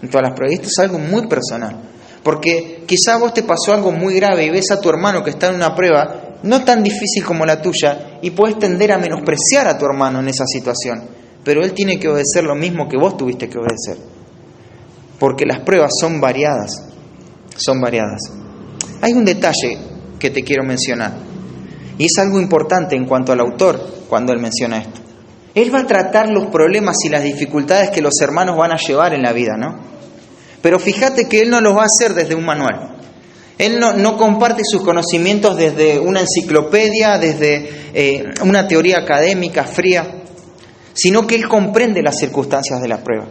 En todas las pruebas. Y esto es algo muy personal. Porque quizá a vos te pasó algo muy grave y ves a tu hermano que está en una prueba no tan difícil como la tuya y puedes tender a menospreciar a tu hermano en esa situación. Pero él tiene que obedecer lo mismo que vos tuviste que obedecer. Porque las pruebas son variadas. Son variadas. Hay un detalle que te quiero mencionar. Y es algo importante en cuanto al autor cuando él menciona esto. Él va a tratar los problemas y las dificultades que los hermanos van a llevar en la vida, ¿no? Pero fíjate que él no los va a hacer desde un manual. Él no comparte sus conocimientos desde una enciclopedia, desde una teoría académica fría, sino que él comprende las circunstancias de la prueba.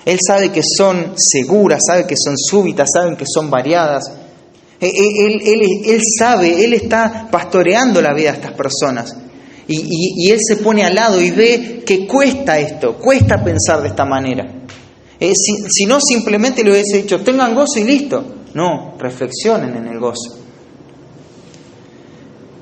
Él sabe que son seguras, sabe que son súbitas, sabe que son variadas. Él sabe, él está pastoreando la vida de estas personas. Y él se pone al lado y ve que cuesta esto, cuesta pensar de esta manera. Si no, simplemente le hubiese dicho, tengan gozo y listo. No, reflexionen en el gozo.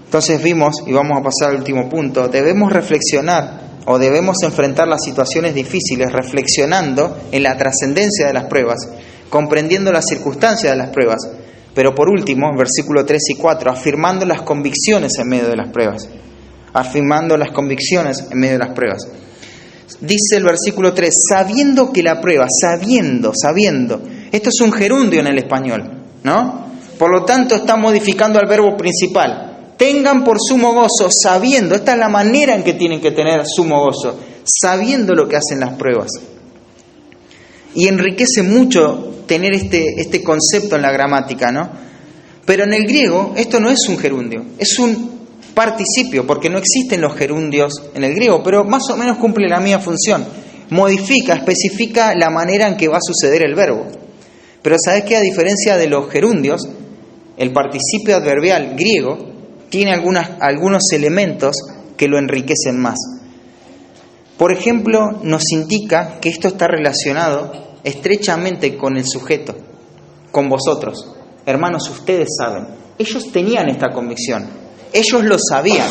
Entonces vimos, y vamos a pasar al último punto, debemos reflexionar o debemos enfrentar las situaciones difíciles reflexionando en la trascendencia de las pruebas, comprendiendo las circunstancias de las pruebas, pero por último, versículos 3 y 4, afirmando las convicciones en medio de las pruebas. Afirmando las convicciones en medio de las pruebas. Dice el versículo 3, sabiendo que la prueba, sabiendo. Esto es un gerundio en el español, ¿no? Por lo tanto, está modificando al verbo principal. Tengan por sumo gozo, sabiendo. Esta es la manera en que tienen que tener sumo gozo, sabiendo lo que hacen las pruebas. Y enriquece mucho tener este concepto en la gramática, ¿no? Pero en el griego, esto no es un gerundio, es un participio, porque no existen los gerundios en el griego, pero más o menos cumple la misma función. Modifica, especifica la manera en que va a suceder el verbo. Pero ¿sabes qué? A diferencia de los gerundios, el participio adverbial griego tiene algunos elementos que lo enriquecen más. Por ejemplo, nos indica que esto está relacionado estrechamente con el sujeto, con vosotros. Hermanos, ustedes saben. Ellos tenían esta convicción. Ellos lo sabían.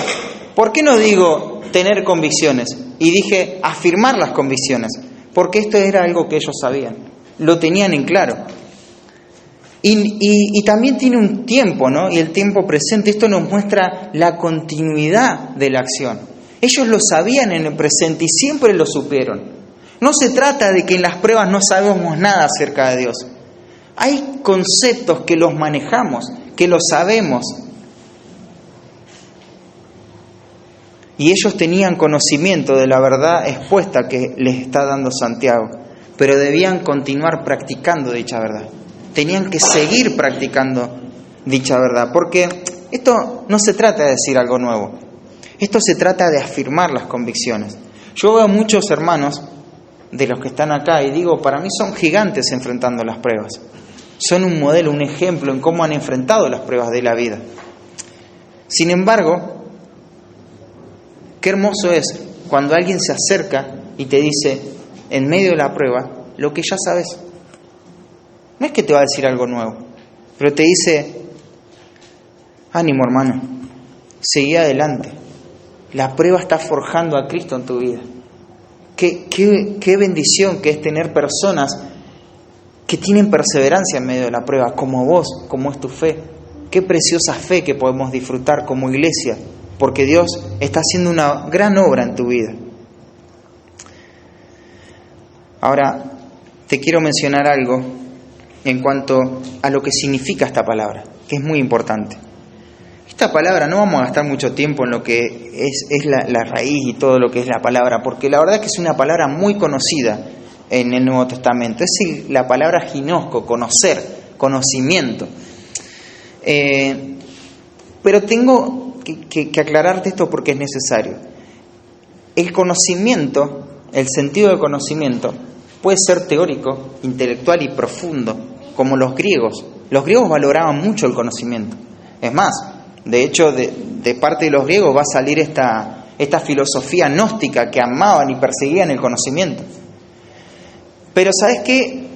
¿Por qué no digo tener convicciones? Y dije afirmar las convicciones. Porque esto era algo que ellos sabían. Lo tenían en claro. Y también tiene un tiempo, ¿no? Y el tiempo presente. Esto nos muestra la continuidad de la acción. Ellos lo sabían en el presente y siempre lo supieron. No se trata de que en las pruebas no sabemos nada acerca de Dios. Hay conceptos que los manejamos, que los sabemos. y ellos tenían conocimiento de la verdad expuesta que les está dando Santiago, pero debían continuar practicando dicha verdad. Tenían que seguir practicando dicha verdad, porque esto no se trata de decir algo nuevo, esto se trata de afirmar las convicciones. Yo veo muchos hermanos de los que están acá y digo, para mí son gigantes enfrentando las pruebas. Son un modelo, un ejemplo en cómo han enfrentado las pruebas de la vida. Sin embargo, qué hermoso es cuando alguien se acerca y te dice, en medio de la prueba, lo que ya sabes. No es que te va a decir algo nuevo, pero te dice, ánimo hermano, seguí adelante. La prueba está forjando a Cristo en tu vida. Qué bendición que es tener personas que tienen perseverancia en medio de la prueba, como vos, como es tu fe. Qué preciosa fe que podemos disfrutar como iglesia, porque Dios está haciendo una gran obra en tu vida. Ahora, te quiero mencionar algo en cuanto a lo que significa esta palabra, que es muy importante. Esta palabra, no vamos a gastar mucho tiempo en lo que es la raíz y todo lo que es la palabra, porque la verdad es que es una palabra muy conocida en el Nuevo Testamento. Es decir, la palabra ginosco, conocer, conocimiento. Pero tengo que aclararte esto porque es necesario. El conocimiento, el sentido del conocimiento, puede ser teórico, intelectual y profundo, como los griegos. Los griegos valoraban mucho el conocimiento. Es más, de hecho, de parte de los griegos va a salir esta filosofía gnóstica que amaban y perseguían el conocimiento. Pero ¿sabes qué?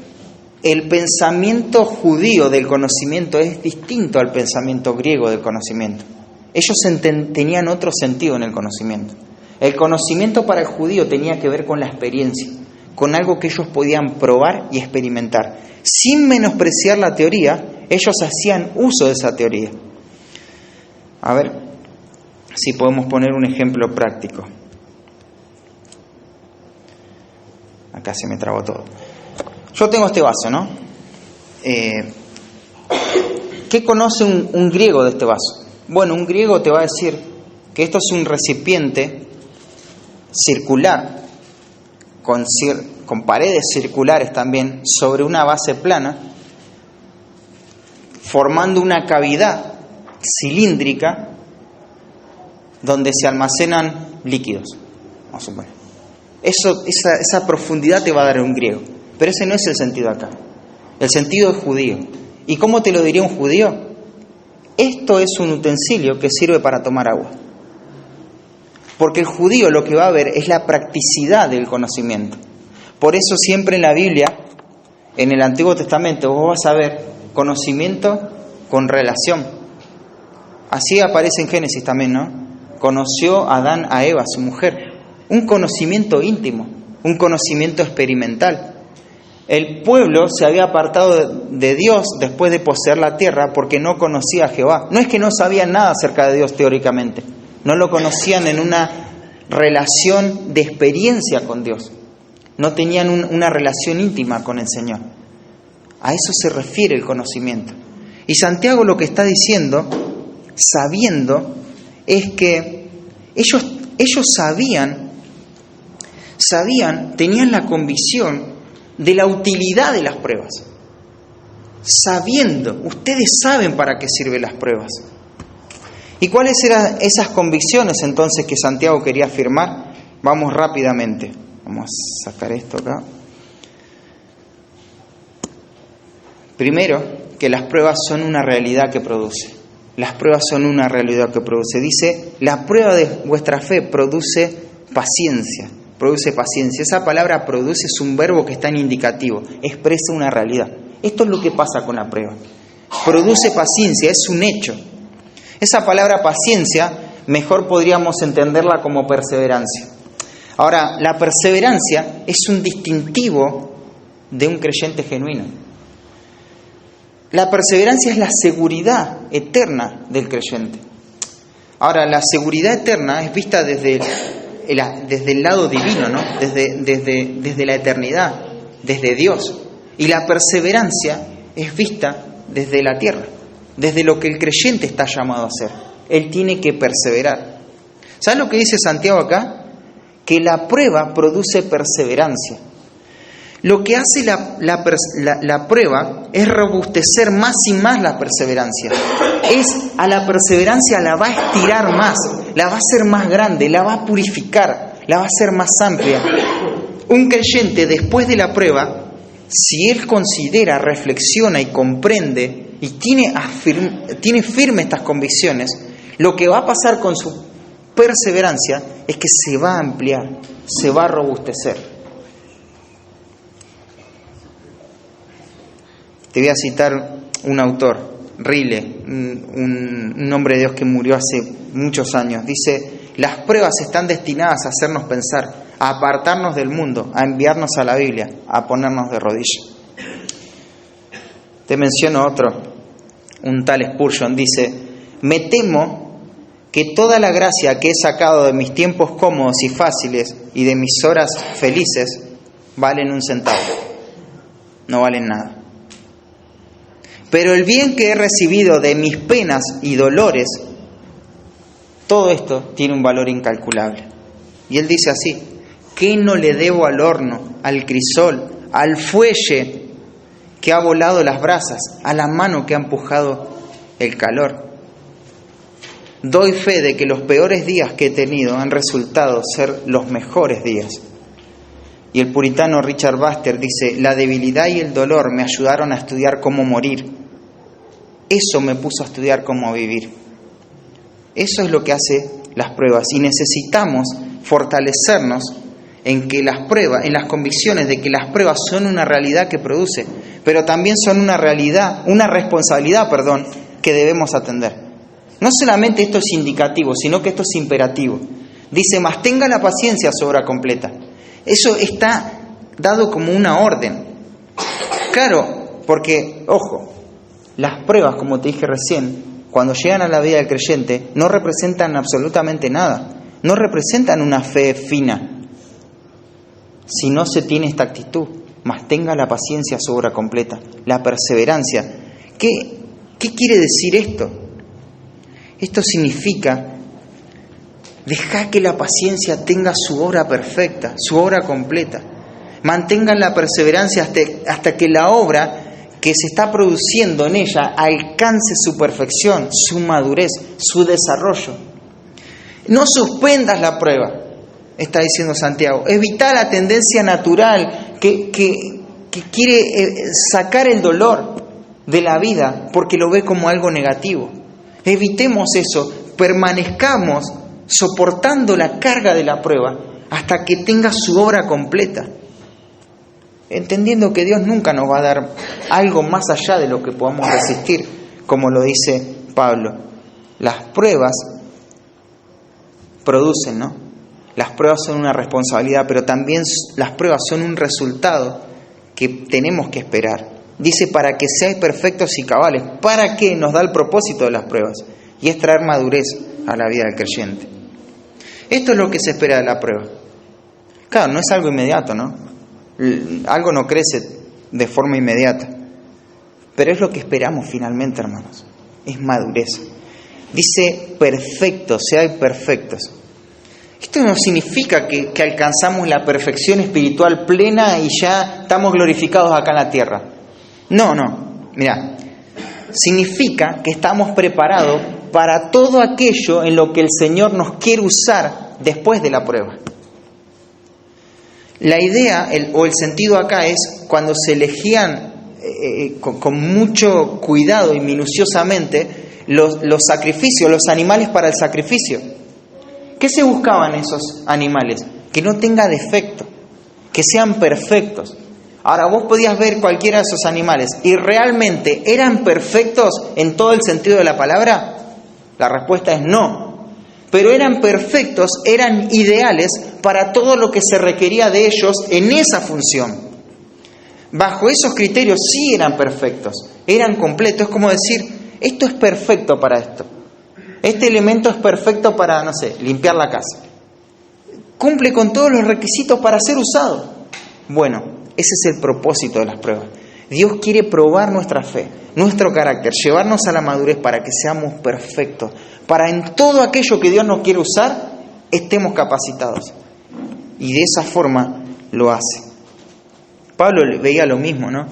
El pensamiento judío del conocimiento es distinto al pensamiento griego del conocimiento. Ellos tenían otro sentido en el conocimiento. El conocimiento para el judío tenía que ver con la experiencia, con algo que ellos podían probar y experimentar. Sin menospreciar la teoría, ellos hacían uso de esa teoría. A ver si podemos poner un ejemplo práctico. Acá se me trabó todo. Yo tengo este vaso, ¿no? ¿Qué conoce un griego de este vaso? Bueno, un griego te va a decir que esto es un recipiente circular, con paredes circulares también, sobre una base plana, formando una cavidad cilíndrica donde se almacenan líquidos, vamos a suponer. Esa profundidad te va a dar un griego, pero ese no es el sentido acá. El sentido es judío. ¿Y cómo te lo diría un judío? Esto es un utensilio que sirve para tomar agua. Porque el judío lo que va a ver es la practicidad del conocimiento. Por eso siempre en la Biblia, en el Antiguo Testamento, vos vas a ver conocimiento con relación. Así aparece en Génesis también, ¿no? Conoció Adán a Eva, su mujer. Un conocimiento íntimo, un conocimiento experimental. El pueblo se había apartado de Dios después de poseer la tierra porque no conocía a Jehová. No es que no sabían nada acerca de Dios teóricamente, no lo conocían en una relación de experiencia con Dios. No tenían una relación íntima con el Señor. A eso se refiere el conocimiento. Y Santiago lo que está diciendo, sabiendo, es que ellos sabían, tenían la convicción de la utilidad de las pruebas. Sabiendo, ustedes saben para qué sirven las pruebas. ¿Y cuáles eran esas convicciones entonces que Santiago quería afirmar? Vamos rápidamente. Vamos a sacar esto acá. Primero, que las pruebas son una realidad que produce. Las pruebas son una realidad que produce. Dice, la prueba de vuestra fe produce paciencia. Produce paciencia. Esa palabra produce es un verbo que está en indicativo. Expresa una realidad. Esto es lo que pasa con la prueba. Produce paciencia, es un hecho. Esa palabra paciencia, mejor podríamos entenderla como perseverancia. Ahora, la perseverancia es un distintivo de un creyente genuino. La perseverancia es la seguridad eterna del creyente. Ahora, la seguridad eterna es vista desde el lado divino, ¿no? Desde la eternidad, desde Dios. Y la perseverancia es vista desde la tierra, desde lo que el creyente está llamado a hacer. Él tiene que perseverar. ¿Sabes lo que dice Santiago acá? Que la prueba produce perseverancia. Lo que hace la prueba es robustecer más y más la perseverancia. A la perseverancia la va a estirar más, la va a hacer más grande, la va a purificar, la va a hacer más amplia. Un creyente después de la prueba, si él considera, reflexiona y comprende y tiene firme estas convicciones, lo que va a pasar con su perseverancia es que se va a ampliar, se va a robustecer. Te voy a citar un autor, Rile, un hombre de Dios que murió hace muchos años. Dice: las pruebas están destinadas a hacernos pensar, a apartarnos del mundo, a enviarnos a la Biblia, a ponernos de rodillas. Te menciono otro, un tal Spurgeon, dice: me temo que toda la gracia que he sacado de mis tiempos cómodos y fáciles y de mis horas felices valen 1 centavo, no valen nada. Pero el bien que he recibido de mis penas y dolores, todo esto tiene un valor incalculable. Y él dice así: ¿qué no le debo al horno, al crisol, al fuelle que ha volado las brasas, a la mano que ha empujado el calor? Doy fe de que los peores días que he tenido han resultado ser los mejores días. Y el puritano Richard Baxter dice: la debilidad y el dolor me ayudaron a estudiar cómo morir. Eso me puso a estudiar cómo vivir. Eso es lo que hace las pruebas. Y necesitamos fortalecernos en que las pruebas, en las convicciones de que las pruebas son una realidad que produce, pero también son una responsabilidad, que debemos atender. No solamente esto es indicativo, sino que esto es imperativo. Dice: mas tenga la paciencia su obra completa. Eso está dado como una orden. Claro, porque, ojo, las pruebas, como te dije recién, cuando llegan a la vida del creyente, no representan absolutamente nada. No representan una fe fina. Si no se tiene esta actitud, mas tenga la paciencia su obra completa, la perseverancia. ¿Qué quiere decir esto? Esto significa: deja que la paciencia tenga su obra perfecta, su obra completa. Mantengan la perseverancia hasta que la obra que se está produciendo en ella alcance su perfección, su madurez, su desarrollo. No suspendas la prueba, está diciendo Santiago. Evita la tendencia natural que quiere sacar el dolor de la vida porque lo ve como algo negativo. Evitemos eso, permanezcamos soportando la carga de la prueba hasta que tenga su obra completa, entendiendo que Dios nunca nos va a dar algo más allá de lo que podamos resistir, como lo dice Pablo. Las pruebas producen, ¿no? Las pruebas son una responsabilidad, pero también las pruebas son un resultado que tenemos que esperar. Dice: para que seáis perfectos y cabales. ¿Para qué? Nos da el propósito de las pruebas, y es traer madurez a la vida del creyente. Esto es lo que se espera de la prueba. Claro, no es algo inmediato, ¿no? Algo no crece de forma inmediata, pero es lo que esperamos finalmente, hermanos. Es madurez. Dice: perfectos, seáis perfectos. Esto no significa que alcanzamos la perfección espiritual plena y ya estamos glorificados acá en la tierra. No. Mirá, significa que estamos preparados para todo aquello en lo que el Señor nos quiere usar después de la prueba. La idea o el sentido acá es cuando se elegían con mucho cuidado y minuciosamente los sacrificios, los animales para el sacrificio. ¿Qué se buscaban esos animales? Que no tenga defecto, que sean perfectos. Ahora, vos podías ver cualquiera de esos animales y realmente eran perfectos en todo el sentido de la palabra. La respuesta es no. Pero eran perfectos, eran ideales para todo lo que se requería de ellos en esa función. Bajo esos criterios sí eran perfectos, eran completos. Es como decir: esto es perfecto para esto. Este elemento es perfecto para, limpiar la casa. Cumple con todos los requisitos para ser usado. Bueno, ese es el propósito de las pruebas. Dios quiere probar nuestra fe, nuestro carácter, llevarnos a la madurez para que seamos perfectos. Para en todo aquello que Dios nos quiere usar, estemos capacitados. Y de esa forma lo hace. Pablo veía lo mismo, ¿no?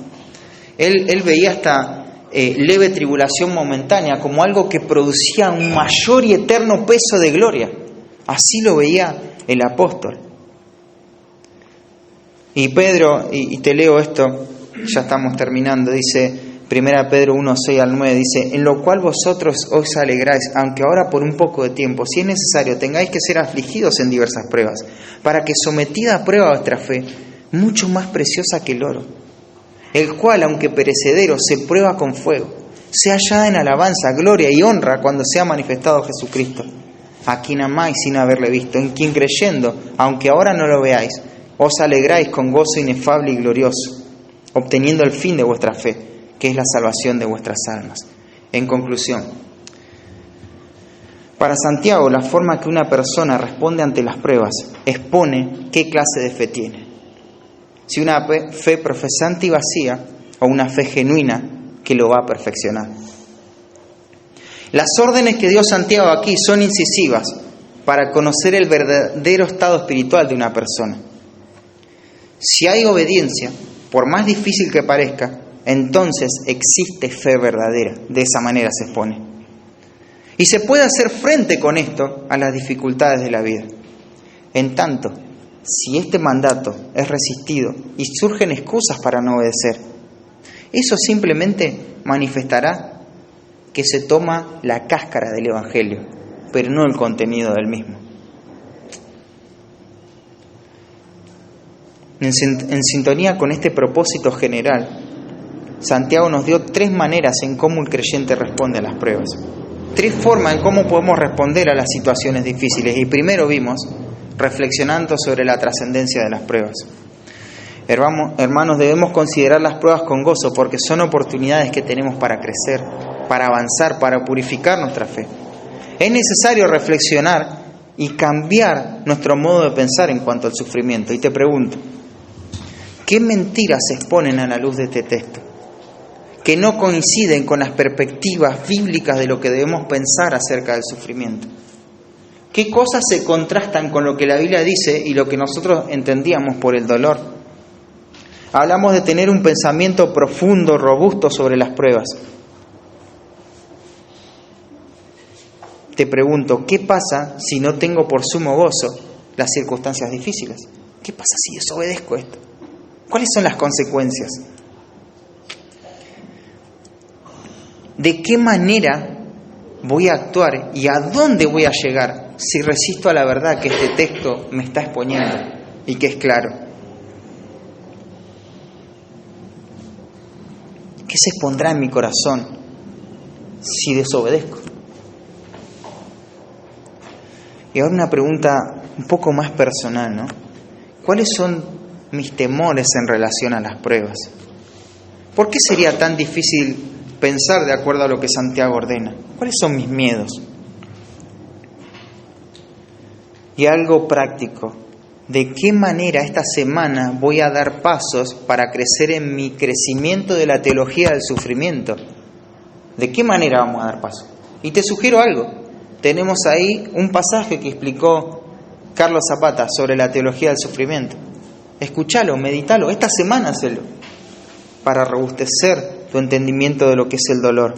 Él veía esta leve tribulación momentánea como algo que producía un mayor y eterno peso de gloria. Así lo veía el apóstol. Y Pedro, y te leo esto, ya estamos terminando, dice 1 Pedro 1, 6 al 9, dice: en lo cual vosotros os alegráis, aunque ahora por un poco de tiempo, si es necesario, tengáis que ser afligidos en diversas pruebas, para que sometida a prueba vuestra fe, mucho más preciosa que el oro, el cual, aunque perecedero, se prueba con fuego, sea hallada en alabanza, gloria y honra cuando sea manifestado Jesucristo, a quien amáis sin haberle visto, en quien creyendo, aunque ahora no lo veáis, os alegráis con gozo inefable y glorioso, obteniendo el fin de vuestra fe, que es la salvación de vuestras almas. En conclusión, para Santiago, la forma que una persona responde ante las pruebas expone qué clase de fe tiene. Si una fe profesante y vacía, o una fe genuina que lo va a perfeccionar. Las órdenes que dio Santiago aquí son incisivas para conocer el verdadero estado espiritual de una persona. Si hay obediencia, por más difícil que parezca, entonces existe fe verdadera. De esa manera se expone. Y se puede hacer frente con esto a las dificultades de la vida. En tanto, si este mandato es resistido y surgen excusas para no obedecer, eso simplemente manifestará que se toma la cáscara del Evangelio, pero no el contenido del mismo. En sintonía con este propósito general, Santiago nos dio 3 maneras en cómo el creyente responde a las pruebas. 3 formas en cómo podemos responder a las situaciones difíciles. Y primero vimos, reflexionando sobre la trascendencia de las pruebas. Hermanos, debemos considerar las pruebas con gozo porque son oportunidades que tenemos para crecer, para avanzar, para purificar nuestra fe. Es necesario reflexionar y cambiar nuestro modo de pensar en cuanto al sufrimiento. Y te pregunto, ¿qué mentiras se exponen a la luz de este texto que no coinciden con las perspectivas bíblicas de lo que debemos pensar acerca del sufrimiento? ¿Qué cosas se contrastan con lo que la Biblia dice y lo que nosotros entendíamos por el dolor? Hablamos de tener un pensamiento profundo, robusto sobre las pruebas. Te pregunto, ¿qué pasa si no tengo por sumo gozo las circunstancias difíciles? ¿Qué pasa si desobedezco esto? ¿Cuáles son las consecuencias? ¿De qué manera voy a actuar y a dónde voy a llegar si resisto a la verdad que este texto me está exponiendo y que es claro? ¿Qué se expondrá en mi corazón si desobedezco? Y ahora una pregunta un poco más personal, ¿no? ¿Cuáles son mis temores en relación a las pruebas? ¿Por qué sería tan difícil pensar de acuerdo a lo que Santiago ordena? ¿Cuáles son mis miedos? Y algo práctico, ¿de qué manera esta semana voy a dar pasos para crecer en mi crecimiento de la teología del sufrimiento? ¿De qué manera vamos a dar pasos? Y te sugiero algo. Tenemos ahí un pasaje que explicó Carlos Zapata sobre la teología del sufrimiento. Escúchalo, medítalo, esta semana hacelo, para robustecer tu entendimiento de lo que es el dolor.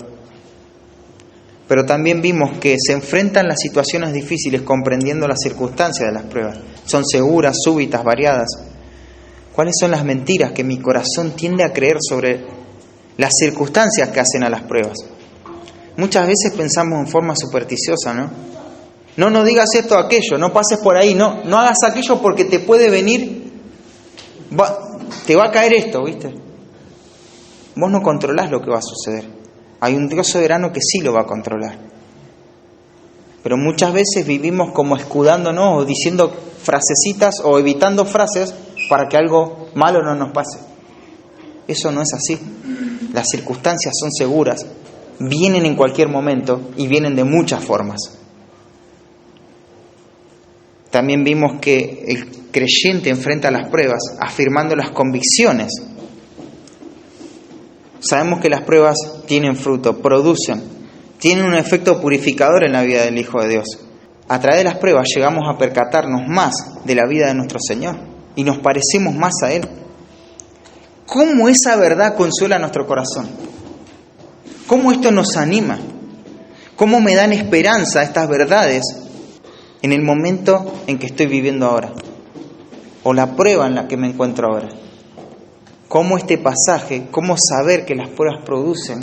Pero también vimos que se enfrentan las situaciones difíciles comprendiendo las circunstancias de las pruebas. Son seguras, súbitas, variadas. ¿Cuáles son las mentiras que mi corazón tiende a creer sobre las circunstancias que hacen a las pruebas? Muchas veces pensamos en forma supersticiosa, ¿no? No digas esto o aquello, no pases por ahí, no hagas aquello porque te puede venir, te va a caer esto, ¿viste? Vos no controlás lo que va a suceder. Hay un Dios soberano que sí lo va a controlar. Pero muchas veces vivimos como escudándonos o diciendo frasecitas o evitando frases para que algo malo no nos pase. Eso no es así. Las circunstancias son seguras, vienen en cualquier momento y vienen de muchas formas. También vimos que el creyente enfrenta las pruebas afirmando las convicciones. Sabemos que las pruebas tienen fruto, producen, tienen un efecto purificador en la vida del Hijo de Dios. a través de las pruebas llegamos a percatarnos más de la vida de nuestro Señor y nos parecemos más a Él. ¿Cómo esa verdad consuela nuestro corazón? ¿Cómo esto nos anima? ¿Cómo me dan esperanza estas verdades en el momento en que estoy viviendo ahora? O la prueba en la que me encuentro ahora. ¿Cómo este pasaje, cómo saber que las pruebas producen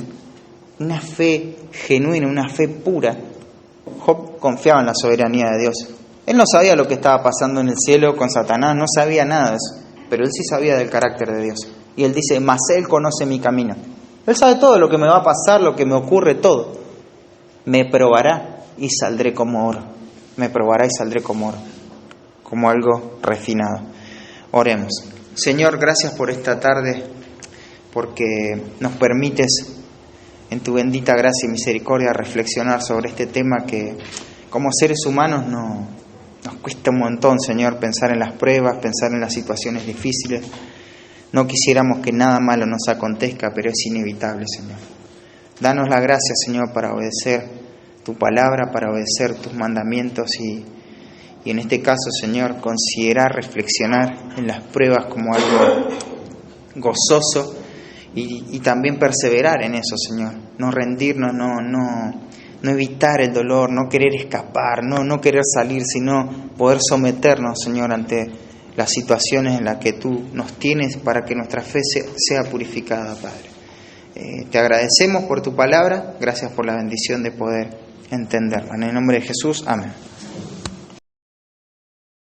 una fe genuina, una fe pura? Job confiaba en la soberanía de Dios. Él no sabía lo que estaba pasando en el cielo con Satanás, no sabía nada de eso, pero él sí sabía del carácter de Dios. Y él dice, mas Él conoce mi camino. Él sabe todo lo que me va a pasar, lo que me ocurre, todo. Me probará y saldré como oro. Me probará y saldré como oro, como algo refinado. Oremos. Señor, gracias por esta tarde, porque nos permites en tu bendita gracia y misericordia reflexionar sobre este tema que como seres humanos nos cuesta un montón, Señor, pensar en las pruebas, pensar en las situaciones difíciles. No quisiéramos que nada malo nos acontezca, pero es inevitable, Señor. Danos la gracia, Señor, para obedecer tu palabra, para obedecer tus mandamientos y en este caso, Señor, considerar, reflexionar en las pruebas como algo gozoso y también perseverar en eso, Señor. No rendirnos, no evitar el dolor, no querer escapar, no querer salir, sino poder someternos, Señor, ante las situaciones en las que tú nos tienes para que nuestra fe sea purificada, Padre. Te agradecemos por tu palabra, gracias por la bendición de poder entenderla. En el nombre de Jesús, amén.